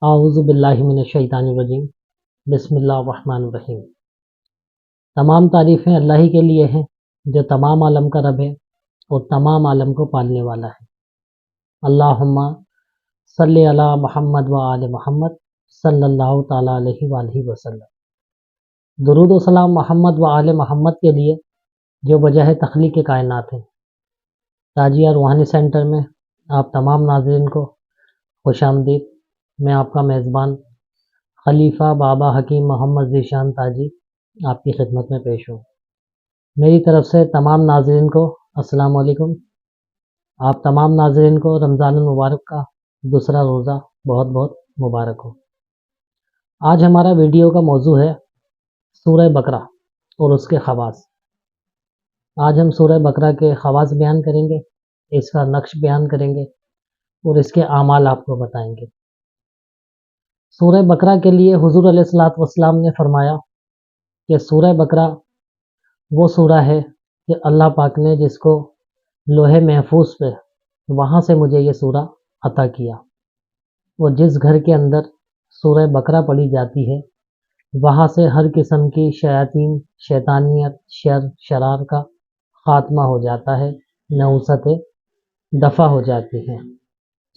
اعوذ باللہ من الشیطان الرجیم بسم اللہ الرحمن الرحیم۔ تمام تعریفیں اللہ ہی کے لیے ہیں جو تمام عالم کا رب ہے اور تمام عالم کو پالنے والا ہے۔ اللہم صلی علی محمد و آل محمد صلی اللہ تعالیٰ علیہ وآلہ وسلم۔ درود و سلام محمد و آل محمد کے لیے جو وجہ تخلیق کائنات ہیں۔ تاجیہ روحانی سینٹر میں آپ تمام ناظرین کو خوش آمدید۔ میں آپ کا میزبان خلیفہ بابا حکیم محمد ذیشان تاجی آپ کی خدمت میں پیش ہوں۔ میری طرف سے تمام ناظرین کو السلام علیکم۔ آپ تمام ناظرین کو رمضان المبارک کا دوسرا روزہ بہت بہت مبارک ہو۔ آج ہمارا ویڈیو کا موضوع ہے سورہ بقرہ اور اس کے خواص۔ آج ہم سورہ بقرہ کے خواص بیان کریں گے، اس کا نقش بیان کریں گے اور اس کے اعمال آپ کو بتائیں گے۔ سورہ بقرہ کے لیے حضور علیہ الصلوۃ والسلام نے فرمایا کہ سورہ بقرہ وہ سورہ ہے کہ اللہ پاک نے جس کو لوح محفوظ پہ وہاں سے مجھے یہ سورہ عطا کیا، اور جس گھر کے اندر سورہ بقرہ پڑھی جاتی ہے وہاں سے ہر قسم کی شیاطین، شیطانیت، شر، شرار کا خاتمہ ہو جاتا ہے، نحوستیں دفع ہو جاتی ہیں،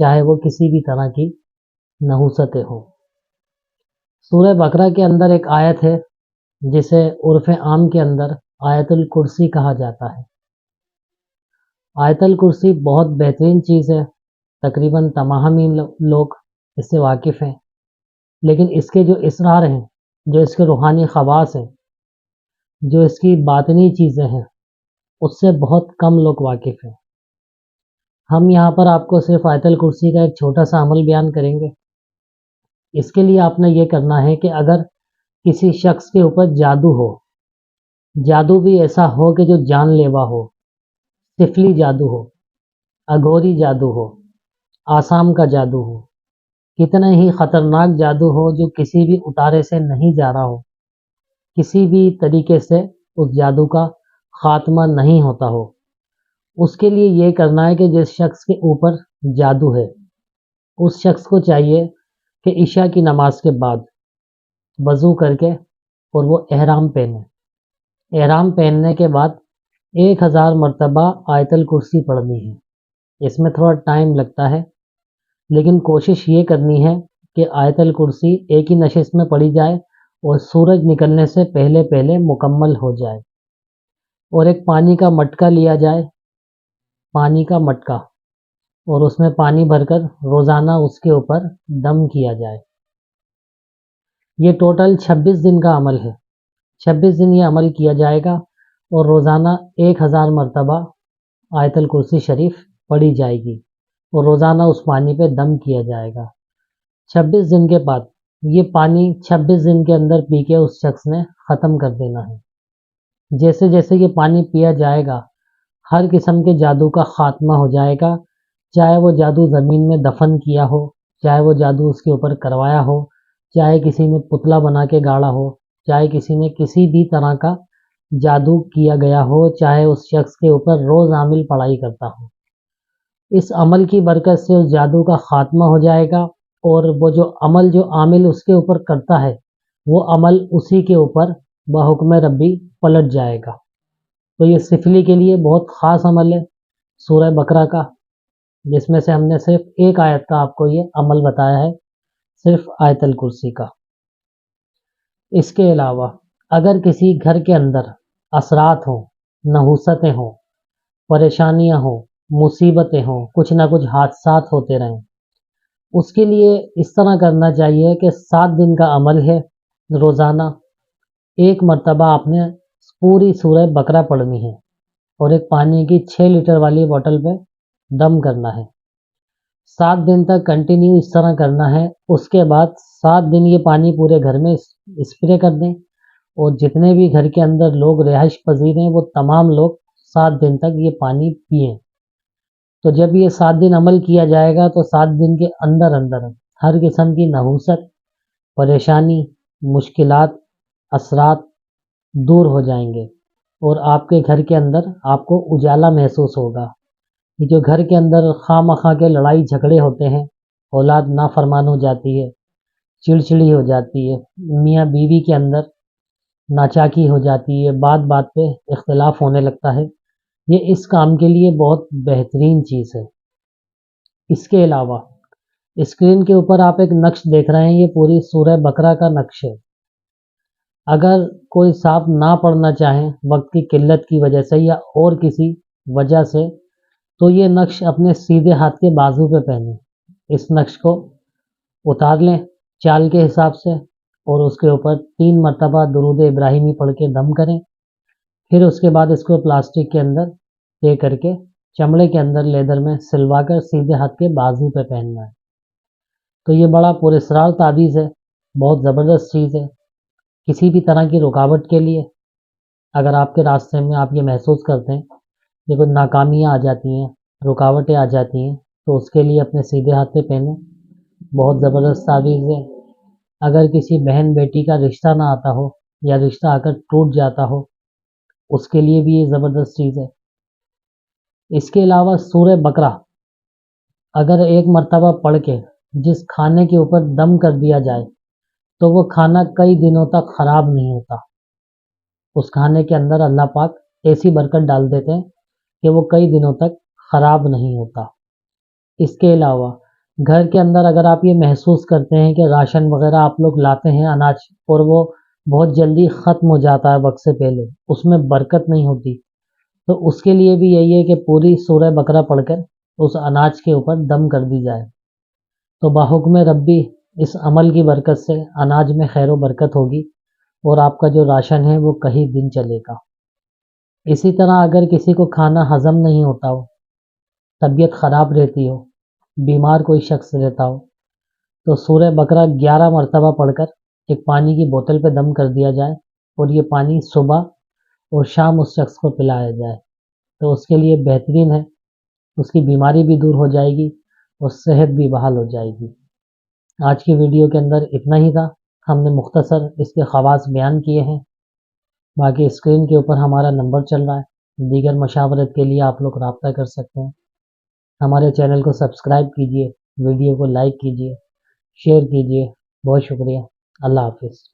چاہے وہ کسی بھی طرح کی نحوستیں ہوں۔ سورہ بقرہ کے اندر ایک آیت ہے جسے عرف عام کے اندر آیت الکرسی کہا جاتا ہے۔ آیت الکرسی بہت بہترین چیز ہے، تقریباً تمام ہی لوگ اس سے واقف ہیں، لیکن اس کے جو اسرار ہیں، جو اس کے روحانی خواص ہیں، جو اس کی باطنی چیزیں ہیں، اس سے بہت کم لوگ واقف ہیں۔ ہم یہاں پر آپ کو صرف آیت الکرسی کا ایک چھوٹا سا عمل بیان کریں گے۔ اس کے لیے آپ نے یہ کرنا ہے کہ اگر کسی شخص کے اوپر جادو ہو، جادو بھی ایسا ہو کہ جو جان لیوا ہو، سفلی جادو ہو، اگوری جادو ہو، آسام کا جادو ہو، کتنا ہی خطرناک جادو ہو جو کسی بھی اتارے سے نہیں جا رہا ہو، کسی بھی طریقے سے اس جادو کا خاتمہ نہیں ہوتا ہو، اس کے لیے یہ کرنا ہے کہ جس شخص کے اوپر جادو ہے اس شخص کو چاہیے کہ عشاء کی نماز کے بعد وضو کر کے اور وہ احرام پہنے۔ احرام پہننے کے بعد 1000 مرتبہ آیت الکرسی پڑھنی ہے۔ اس میں تھوڑا ٹائم لگتا ہے، لیکن کوشش یہ کرنی ہے کہ آیت الکرسی ایک ہی نشست میں پڑھی جائے اور سورج نکلنے سے پہلے پہلے مکمل ہو جائے، اور ایک پانی کا مٹکا لیا جائے، پانی کا مٹکا، اور اس میں پانی بھر کر روزانہ اس کے اوپر دم کیا جائے۔ یہ ٹوٹل 26 دن کا عمل ہے۔ 26 دن یہ عمل کیا جائے گا اور روزانہ 1000 مرتبہ آیت الکرسی شریف پڑھی جائے گی اور روزانہ اس پانی پہ دم کیا جائے گا۔ 26 دن کے بعد یہ پانی 26 دن کے اندر پی کے اس شخص نے ختم کر دینا ہے۔ جیسے جیسے یہ پانی پیا جائے گا ہر قسم کے جادو کا خاتمہ ہو جائے گا، چاہے وہ جادو زمین میں دفن کیا ہو، چاہے وہ جادو اس کے اوپر کروایا ہو، چاہے کسی نے پتلا بنا کے گاڑا ہو، چاہے کسی نے کسی بھی طرح کا جادو کیا گیا ہو، چاہے اس شخص کے اوپر روز عامل پڑھائی کرتا ہو، اس عمل کی برکت سے اس جادو کا خاتمہ ہو جائے گا، اور وہ جو عمل جو عامل اس کے اوپر کرتا ہے وہ عمل اسی کے اوپر بحکم ربی پلٹ جائے گا۔ تو یہ سفلی کے لیے بہت خاص عمل ہے سورہ بقرہ کا، جس میں سے ہم نے صرف ایک آیت کا آپ کو یہ عمل بتایا ہے، صرف آیت الکرسی کا۔ اس کے علاوہ اگر کسی گھر کے اندر اثرات ہوں، نحوستیں ہوں، پریشانیاں ہوں، مصیبتیں ہوں، کچھ نہ کچھ حادثات ہوتے رہیں، اس کے لیے اس طرح کرنا چاہیے کہ 7 دن کا عمل ہے، روزانہ 1 مرتبہ آپ نے پوری سورہ بقرہ پڑھنی ہے اور ایک پانی کی 6 لیٹر والی بوتل پہ دم کرنا ہے۔ 7 دن تک کنٹینیو اس طرح کرنا ہے۔ اس کے بعد 7 دن یہ پانی پورے گھر میں اسپرے کر دیں، اور جتنے بھی گھر کے اندر لوگ رہائش پذیر ہیں وہ تمام لوگ 7 دن تک یہ پانی پئیں۔ تو جب یہ 7 دن عمل کیا جائے گا تو 7 دن کے اندر اندر ہر قسم کی نحوست، پریشانی، مشکلات، اثرات دور ہو جائیں گے، اور آپ کے گھر کے اندر آپ کو اجالا محسوس ہوگا۔ یہ جو گھر کے اندر خواہ مخواہ کے لڑائی جھگڑے ہوتے ہیں، اولاد نافرمان ہو جاتی ہے، چڑچڑی ہو جاتی ہے، میاں بیوی کے اندر ناچاکی ہو جاتی ہے، بات بات پہ اختلاف ہونے لگتا ہے، یہ اس کام کے لیے بہت بہترین چیز ہے۔ اس کے علاوہ اسکرین کے اوپر آپ ایک نقش دیکھ رہے ہیں، یہ پوری سورہ بقرہ کا نقش ہے۔ اگر کوئی صاحب نہ پڑھنا چاہیں وقت کی قلت کی وجہ سے یا اور کسی وجہ سے، تو یہ نقش اپنے سیدھے ہاتھ کے بازو پہ پہنیں۔ اس نقش کو اتار لیں چال کے حساب سے اور اس کے اوپر 3 مرتبہ درود ابراہیمی پڑھ کے دم کریں۔ پھر اس کے بعد اس کو پلاسٹک کے اندر دے کر کے چمڑے کے اندر لیدر میں سلوا کر سیدھے ہاتھ کے بازو پہ پہننا ہے۔ تو یہ بڑا پراسرار تعویذ ہے، بہت زبردست چیز ہے۔ کسی بھی طرح کی رکاوٹ کے لیے اگر آپ کے راستے میں آپ یہ محسوس کرتے ہیں کہ کوئی ناکامیاں آ جاتی ہیں، رکاوٹیں آ جاتی ہیں، تو اس کے لیے اپنے سیدھے ہاتھ پہ پہنیں، بہت زبردست تعویذ ہے۔ اگر کسی بہن بیٹی کا رشتہ نہ آتا ہو یا رشتہ آ کر ٹوٹ جاتا ہو، اس کے لیے بھی یہ زبردست چیز ہے۔ اس کے علاوہ سورہ بقرہ اگر ایک مرتبہ پڑھ کے جس کھانے کے اوپر دم کر دیا جائے تو وہ کھانا کئی دنوں تک خراب نہیں ہوتا۔ اس کھانے کے اندر اللہ پاک ایسی برکت ڈال دیتے ہیں کہ وہ کئی دنوں تک خراب نہیں ہوتا۔ اس کے علاوہ گھر کے اندر اگر آپ یہ محسوس کرتے ہیں کہ راشن وغیرہ آپ لوگ لاتے ہیں اناج اور وہ بہت جلدی ختم ہو جاتا ہے وقت سے پہلے، اس میں برکت نہیں ہوتی، تو اس کے لیے بھی یہی ہے کہ پوری سورہ بقرہ پڑھ کر اس اناج کے اوپر دم کر دی جائے، تو بحکم ربی اس عمل کی برکت سے اناج میں خیر و برکت ہوگی اور آپ کا جو راشن ہے وہ کئی دن چلے گا۔ اسی طرح اگر کسی کو کھانا ہضم نہیں ہوتا ہو، طبیعت خراب رہتی ہو، بیمار کوئی شخص رہتا ہو، تو سورہ بقرہ 11 مرتبہ پڑھ کر ایک پانی کی بوتل پہ دم کر دیا جائے اور یہ پانی صبح اور شام اس شخص کو پلایا جائے، تو اس کے لیے بہترین ہے، اس کی بیماری بھی دور ہو جائے گی اور صحت بھی بحال ہو جائے گی۔ آج کی ویڈیو کے اندر اتنا ہی تھا، ہم نے مختصر اس کے خواص بیان کیے ہیں، باقی اسکرین کے اوپر ہمارا نمبر چل رہا ہے، دیگر مشاورت کے لیے آپ لوگ رابطہ کر سکتے ہیں۔ ہمارے چینل کو سبسکرائب کیجیے، ویڈیو کو لائک کیجیے، شیئر کیجیے۔ بہت شکریہ، اللہ حافظ۔